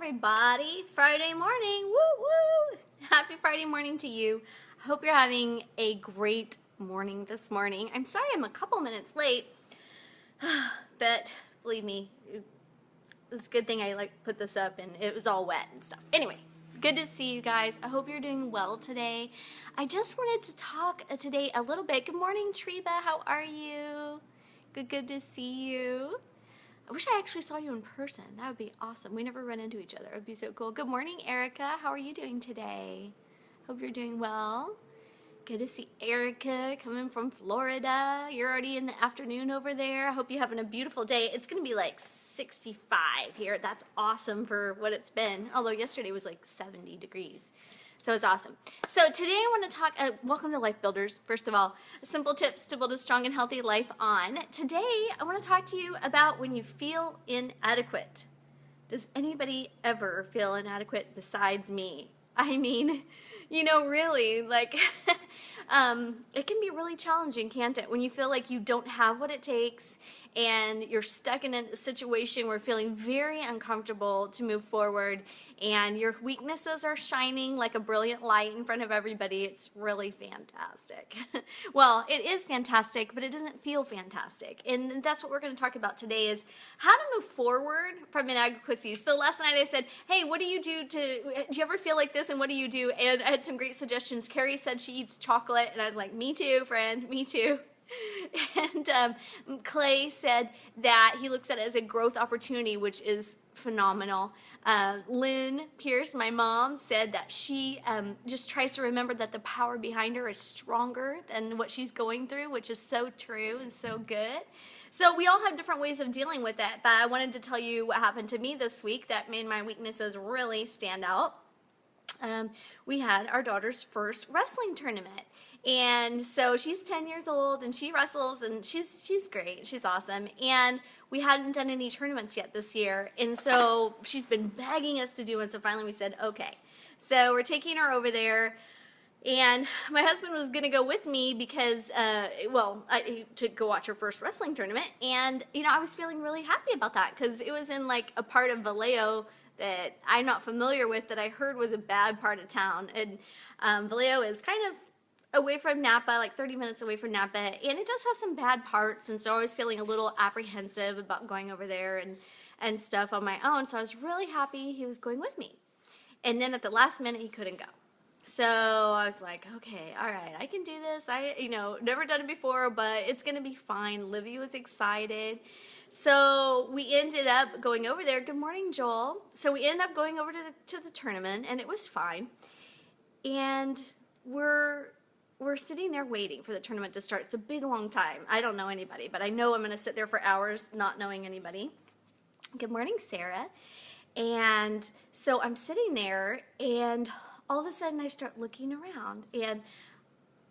everybody. Friday morning. Woo woo. Happy Friday morning to you. I hope you're having a great morning this morning. I'm sorry I'm a couple minutes late, but believe me, it's a good thing I put this up and it was all wet and stuff. Anyway, good to see you guys. I hope you're doing well today. I just wanted to talk today a little bit. Good morning, Treba. How are you? Good to see you. I wish I actually saw you in person. That would be awesome. We never run into each other. It would be so cool. Good morning, Erica. How are you doing today? Hope you're doing well. Good to see Erica coming from Florida. You're already in the afternoon over there. I hope you're having a beautiful day. It's going to be like 65 here. That's awesome for what it's been. Although yesterday was like 70 degrees. So it's awesome. So today I want to talk, welcome to Life Builders, first of all. Simple tips to build a strong and healthy life on. Today I want to talk to you about when you feel inadequate. Does anybody ever feel inadequate besides me? I mean, you know, really, like, it can be really challenging, can't it? When you feel like you don't have what it takes and you're stuck in a situation where you're feeling very uncomfortable to move forward and your weaknesses are shining like a brilliant light in front of everybody. It's really fantastic. Well, it is fantastic, but it doesn't feel fantastic. And that's what we're going to talk about today is how to move forward from inadequacy. So last night I said, hey, what do you ever feel like this and what do you do? And I had some great suggestions. Carrie said she eats chocolate and I was like, me too, friend, me too. And Clay said that he looks at it as a growth opportunity, which is phenomenal. Lynn Pierce, my mom, said that she just tries to remember that the power behind her is stronger than what she's going through, which is so true and so good. So we all have different ways of dealing with it, but I wanted to tell you what happened to me this week that made my weaknesses really stand out. We had our daughter's first wrestling tournament. And so she's 10 years old and she wrestles and she's great. She's awesome. And we hadn't done any tournaments yet this year. And so she's been begging us to do one. So finally we said, okay. So we're taking her over there. And my husband was going to go with me because, to go watch her first wrestling tournament. And, you know, I was feeling really happy about that because it was in like a part of Vallejo that I'm not familiar with that I heard was a bad part of town. And Vallejo is kind of away from Napa, like 30 minutes away from Napa, and it does have some bad parts, and so I was feeling a little apprehensive about going over there and stuff on my own, so I was really happy he was going with me. And then at the last minute, he couldn't go. So I was like, okay, all right, I can do this. Never done it before, but it's going to be fine. Livy was excited. So we ended up going over there. Good morning, Joel. So we ended up going over to the tournament, and it was fine. And we're sitting there waiting for the tournament to start. It's a big, long time. I don't know anybody, but I know I'm going to sit there for hours not knowing anybody. Good morning, Sarah. And so I'm sitting there, and all of a sudden I start looking around, and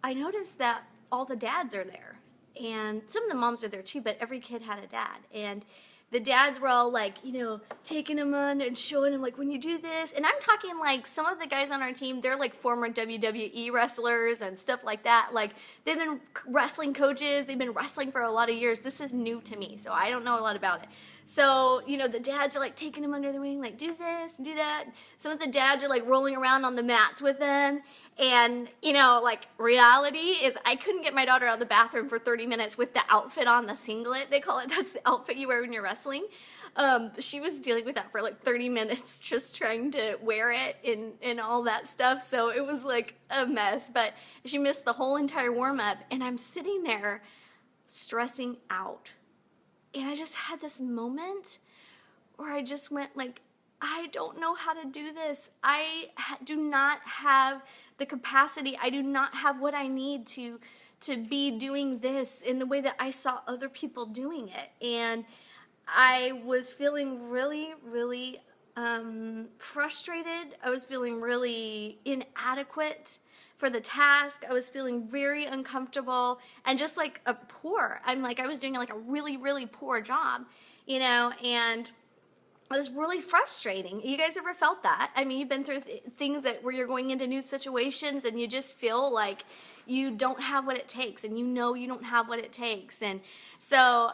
I noticed that all the dads are there. And some of the moms are there too, but every kid had a dad. And the dads were all like, you know, taking him on and showing him like, when you do this. And I'm talking like some of the guys on our team, they're like former WWE wrestlers and stuff like that. Like they've been wrestling coaches. They've been wrestling for a lot of years. This is new to me, so I don't know a lot about it. So, you know, the dads are like taking him under the wing, like do this and do that. Some of the dads are like rolling around on the mats with them. And, you know, like reality is I couldn't get my daughter out of the bathroom for 30 minutes with the outfit on, the singlet, they call it. That's the outfit you wear when you're wrestling. She was dealing with that for like 30 minutes, just trying to wear it and all that stuff. So it was like a mess, but she missed the whole entire warm up. And I'm sitting there stressing out. And I just had this moment where I just went like, I don't know how to do this. I do not have the capacity. I do not have what I need to be doing this in the way that I saw other people doing it. And I was feeling really, really frustrated. I was feeling really inadequate for the task. I was feeling very uncomfortable and just like I was doing like a really, really poor job, you know, and it was really frustrating. You guys ever felt that? I mean, you've been through things where you're going into new situations and you just feel like you don't have what it takes, and you know you don't have what it takes. And so,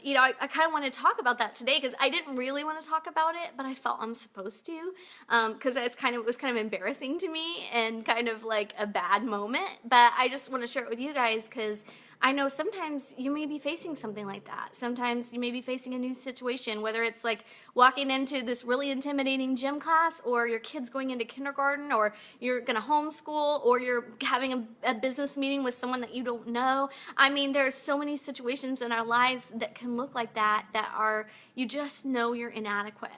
you know, I kind of want to talk about that today because I didn't really want to talk about it, but I felt I'm supposed to, because it was kind of embarrassing to me and kind of like a bad moment. But I just want to share it with you guys because I know sometimes you may be facing something like that. Sometimes you may be facing a new situation, whether it's like walking into this really intimidating gym class, or your kid's going into kindergarten, or you're going to homeschool, or you're having a business meeting with someone that you don't know. I mean, there's so many situations in our lives that can look like that, that are, you just know you're inadequate.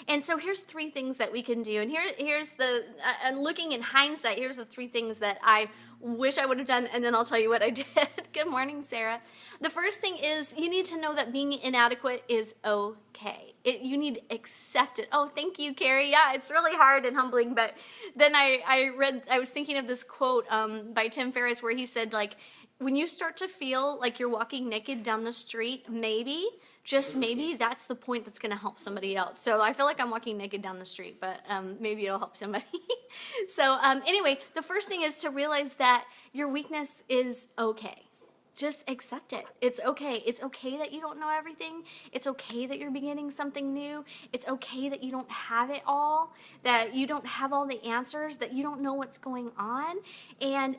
And so here's 3 things that we can do. And here's the, and looking in hindsight, here's the 3 things that I wish I would have done, and then I'll tell you what I did. Good morning, Sarah. The first thing is you need to know that being inadequate is okay. You need to accept it. Oh, thank you, Carrie. Yeah, it's really hard and humbling, but then I was thinking of this quote by Tim Ferriss where he said, like, when you start to feel like you're walking naked down the street, maybe, just maybe, that's the point that's going to help somebody else. So I feel like I'm walking naked down the street, but maybe it'll help somebody. So anyway, the first thing is to realize that your weakness is okay. Just accept it. It's okay. It's okay that you don't know everything. It's okay that you're beginning something new. It's okay that you don't have it all, that you don't have all the answers, that you don't know what's going on. And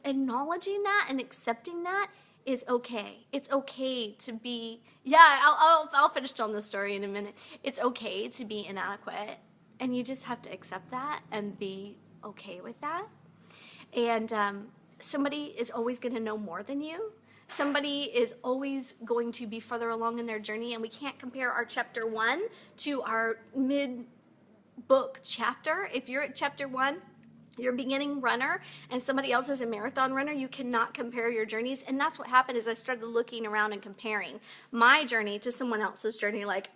acknowledging that and accepting that is okay. It's okay to be, yeah, I'll finish telling this story in a minute. It's okay to be inadequate, and you just have to accept that and be okay with that. And somebody is always going to know more than you. Somebody is always going to be further along in their journey, and we can't compare our chapter 1 to our mid-book chapter. If you're at chapter 1, you're a beginning runner, and somebody else is a marathon runner, you cannot compare your journeys. And that's what happened is I started looking around and comparing my journey to someone else's journey, like,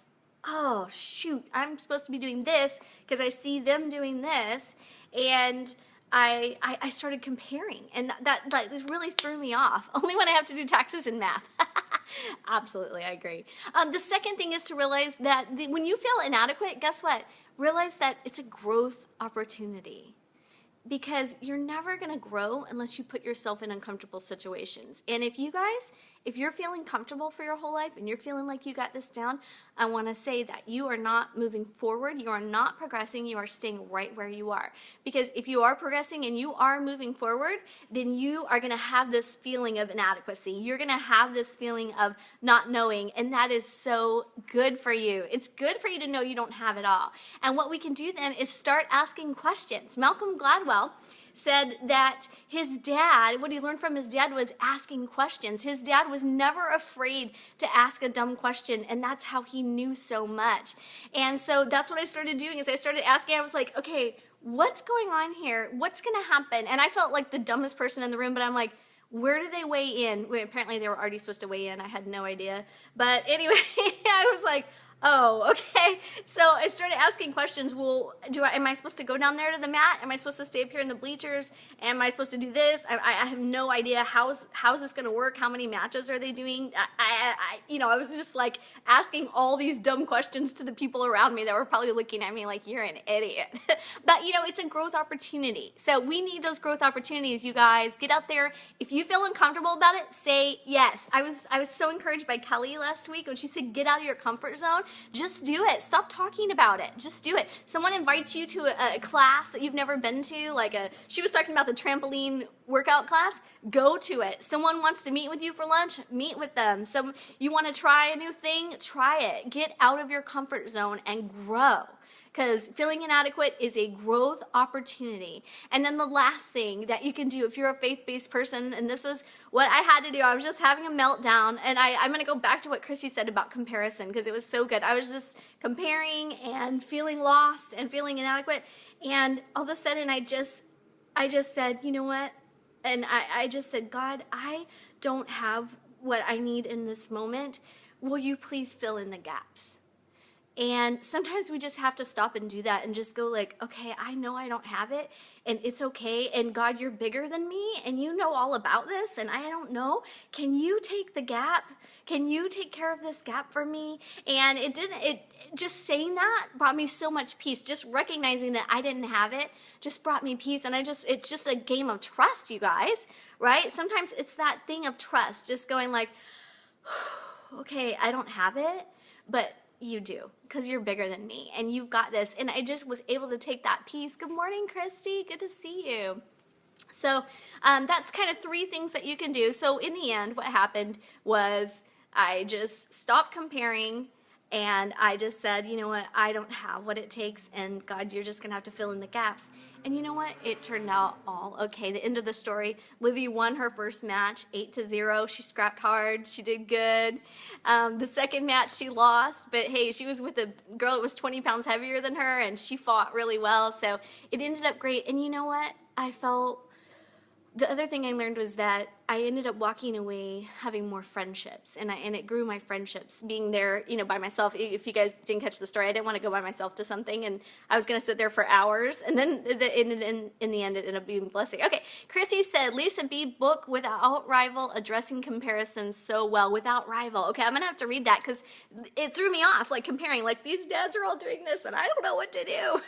oh, shoot, I'm supposed to be doing this because I see them doing this. And I started comparing, and that really threw me off. Only when I have to do taxes and math. Absolutely, I agree. The second thing is to realize that when you feel inadequate, guess what? Realize that it's a growth opportunity. Because you're never going to grow unless you put yourself in uncomfortable situations. And if you're feeling comfortable for your whole life and you're feeling like you got this down, I want to say that you are not moving forward. You are not progressing. You are staying right where you are. Because if you are progressing and you are moving forward, then you are going to have this feeling of inadequacy. You're going to have this feeling of not knowing, and that is so good for you. It's good for you to know you don't have it all. And what we can do then is start asking questions. Malcolm Gladwell said that his dad, what he learned from his dad was asking questions. His dad was never afraid to ask a dumb question, and that's how he knew so much. And so that's what I started doing is I started asking. I was like, okay, what's going on here? What's going to happen? And I felt like the dumbest person in the room, but I'm like, where do they weigh in? Well, apparently they were already supposed to weigh in. I had no idea. But anyway, I was like, oh, okay. So I started asking questions. Well, am I supposed to go down there to the mat? Am I supposed to stay up here in the bleachers? Am I supposed to do this? I have no idea. How's this going to work? How many matches are they doing? I was just like asking all these dumb questions to the people around me that were probably looking at me like, you're an idiot. But, it's a growth opportunity. So we need those growth opportunities, you guys. Get out there. If you feel uncomfortable about it, say yes. I was so encouraged by Kelly last week when she said, get out of your comfort zone. Just do it. Stop talking about it. Just do it. Someone invites you to a class that you've never been to, she was talking about the trampoline workout class, go to it. Someone wants to meet with you for lunch, meet with them. You want to try a new thing, try it. Get out of your comfort zone and grow. Because feeling inadequate is a growth opportunity. And then the last thing that you can do if you're a faith-based person, and this is what I had to do, I was just having a meltdown, and I'm going to go back to what Chrissy said about comparison because it was so good. I was just comparing and feeling lost and feeling inadequate, and all of a sudden I just said, you know what? And I just said, God, I don't have what I need in this moment. Will you please fill in the gaps? And sometimes we just have to stop and do that and just go like, okay, I know I don't have it and it's okay. And God, you're bigger than me and you know all about this and I don't know. Can you take the gap? Can you take care of this gap for me? And just saying that brought me so much peace. Just recognizing that I didn't have it just brought me peace. And it's just a game of trust, you guys, right? Sometimes it's that thing of trust, just going like, okay, I don't have it, but you do, because you're bigger than me and you've got this. And I just was able to take that peace. Good morning, Christy. Good to see you. So that's kind of 3 things that you can do. So in the end, what happened was I just stopped comparing and I just said, you know what, I don't have what it takes and God, you're just going to have to fill in the gaps. And you know what? It turned out all okay. The end of the story, Livy won her first match 8-0. She scrapped hard. She did good. The second match she lost, but hey, she was with a girl that was 20 pounds heavier than her and she fought really well. So it ended up great. And you know what? The other thing I learned was that I ended up walking away having more friendships, and it grew my friendships being there, by myself. If you guys didn't catch the story, I didn't want to go by myself to something, and I was going to sit there for hours, and then in the end, it ended up being a blessing. Okay, Chrissy said, Lisa B. book Without Rival, addressing comparisons so well. Without Rival. Okay, I'm going to have to read that because it threw me off, like comparing, like these dads are all doing this, and I don't know what to do.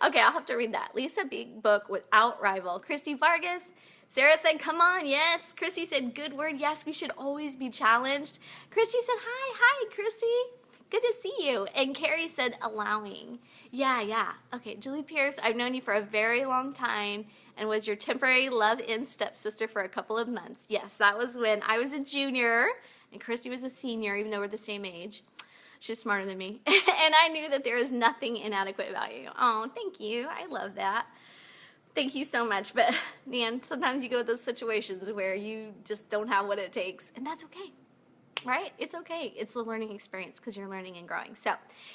Okay, I'll have to read that. Lisa B. book Without Rival. Christy Vargas. Sarah said, come on, yes. Christy said, good word, yes, we should always be challenged. Christy said, hi, Christy. Good to see you. And Carrie said, allowing. Yeah. Okay, Julie Pierce, I've known you for a very long time and was your temporary love-in stepsister for a couple of months. Yes, that was when I was a junior and Christy was a senior, even though we're the same age. She's smarter than me. And I knew that there was nothing inadequate about you. Oh, thank you. I love that. Thank you so much. But man, sometimes you go to those situations where you just don't have what it takes, and that's okay, right? It's okay. It's a learning experience because you're learning and growing. So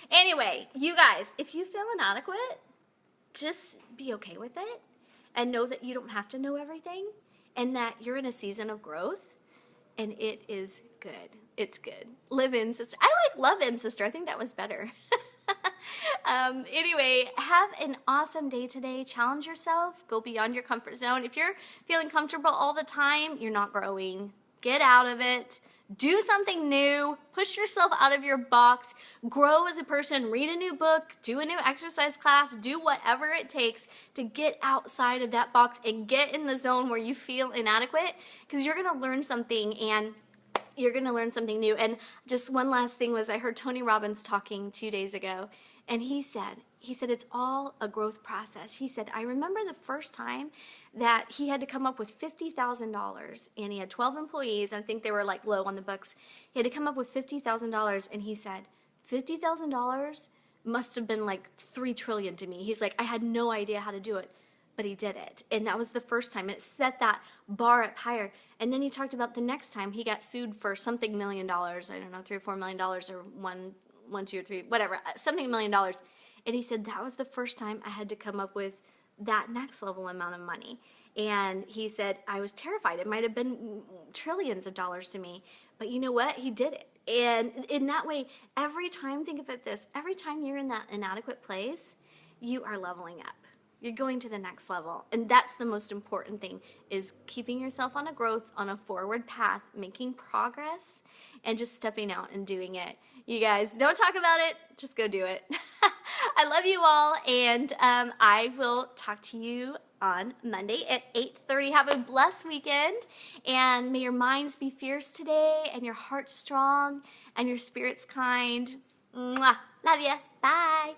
anyway, you guys, if you feel inadequate, just be okay with it and know that you don't have to know everything and that you're in a season of growth and it is good. It's good. Live in, sister. I like love in, sister. I think that was better. Anyway, have an awesome day today. Challenge yourself. Go beyond your comfort zone. If you're feeling comfortable all the time, you're not growing. Get out of it. Do something new. Push yourself out of your box. Grow as a person. Read a new book. Do a new exercise class. Do whatever it takes to get outside of that box and get in the zone where you feel inadequate, because you're going to learn something and you're going to learn something new. And just one last thing was I heard Tony Robbins talking 2 days ago, and he said it's all a growth process. He said, I remember the first time that he had to come up with $50,000 and he had 12 employees. I think they were like low on the books. He had to come up with $50,000 and he said, $50,000 must have been like 3 trillion to me. He's like, I had no idea how to do it, but he did it. And that was the first time. It set that bar up higher. And then he talked about the next time he got sued for something $1 million. I don't know, $3 or $4 million or one, 2 or 3, whatever, something $1 million. And he said, that was the first time I had to come up with that next level amount of money. And he said, I was terrified. It might have been trillions of dollars to me. But you know what? He did it. And in that way, every time, think of it this, every time you're in that inadequate place, you are leveling up. You're going to the next level. And that's the most important thing, is keeping yourself on a growth, on a forward path, making progress, and just stepping out and doing it. You guys, don't talk about it, just go do it. I love you all, and I will talk to you on Monday at 8:30. Have a blessed weekend, and may your minds be fierce today, and your hearts strong, and your spirits kind. Mwah. Love ya. Bye.